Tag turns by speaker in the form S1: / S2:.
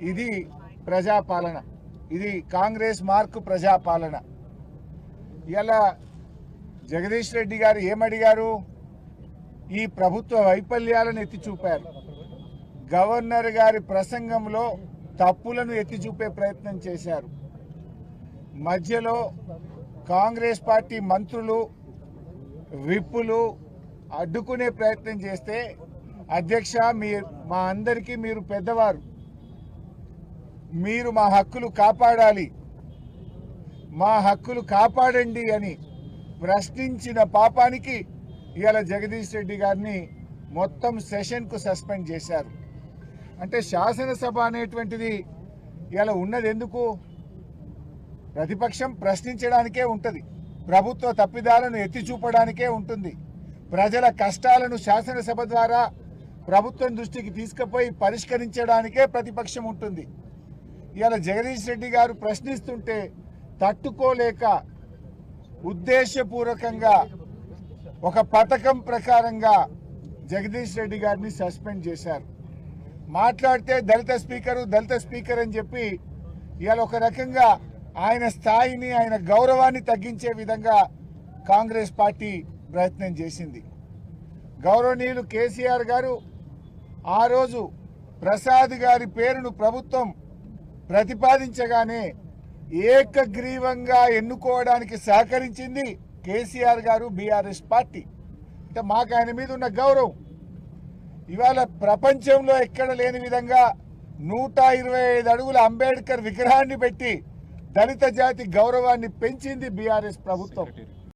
S1: ఇది ప్రజాపాలన, ఇది కాంగ్రెస్ మార్కు ప్రజాపాలన. ఇలా జగదీష్ రెడ్డి గారు ఏమడిగారు? ఈ ప్రభుత్వ వైఫల్యాలను ఎత్తి చూపారు. గవర్నర్ గారి ప్రసంగంలో తప్పులను ఎత్తి చూపే ప్రయత్నం చేశారు. మధ్యలో కాంగ్రెస్ పార్టీ మంత్రులు విప్పులు అడ్డుకునే ప్రయత్నం చేస్తే, అధ్యక్ష మా అందరికీ మీరు పెద్దవారు, మీరు మా హక్కులు కాపాడాలి, మా హక్కులు కాపాడండి అని ప్రశ్నించిన పాపానికి ఇవాళ జగదీష్ రెడ్డి గారిని మొత్తం సెషన్కు సస్పెండ్ చేశారు. అంటే శాసనసభ అనేటువంటిది ఇవాళ ఉన్నది ఎందుకు? ప్రతిపక్షం ప్రశ్నించడానికే ఉంటుంది, ప్రభుత్వ తప్పిదాలను ఎత్తి చూపడానికే ఉంటుంది, ప్రజల కష్టాలను శాసనసభ ద్వారా ప్రభుత్వం దృష్టికి తీసుకుపోయి పరిష్కరించడానికే ప్రతిపక్షం ఉంటుంది. ఇవాళ జగదీష్ రెడ్డి గారు ప్రశ్నిస్తుంటే తట్టుకోలేక ఉద్దేశపూర్వకంగా ఒక పథకం ప్రకారంగా జగదీష్ రెడ్డి గారిని సస్పెండ్ చేశారు. మాట్లాడితే దళిత స్పీకర్ అని చెప్పి ఇవాళ ఒక రకంగా ఆయన స్థాయిని, ఆయన గౌరవాన్ని తగ్గించే విధంగా కాంగ్రెస్ పార్టీ ప్రయత్నం చేసింది. గౌరవనీయులు కేసీఆర్ గారు ఆ రోజు ప్రసాద్ గారి పేరును ప్రభుత్వం ప్రతిపాదించగానే ఏకగ్రీవంగా ఎన్నుకోవడానికి సహకరించింది కేసీఆర్ గారు, బీఆర్ఎస్ పార్టీ. అంటే మాకు ఆయన మీద ఉన్న గౌరవం ఇవాళ ప్రపంచంలో ఎక్కడ లేని విధంగా 125 అడుగుల అంబేద్కర్ విగ్రహాన్ని పెట్టి దళిత జాతి గౌరవాన్ని పెంచింది బీఆర్ఎస్ ప్రభుత్వం.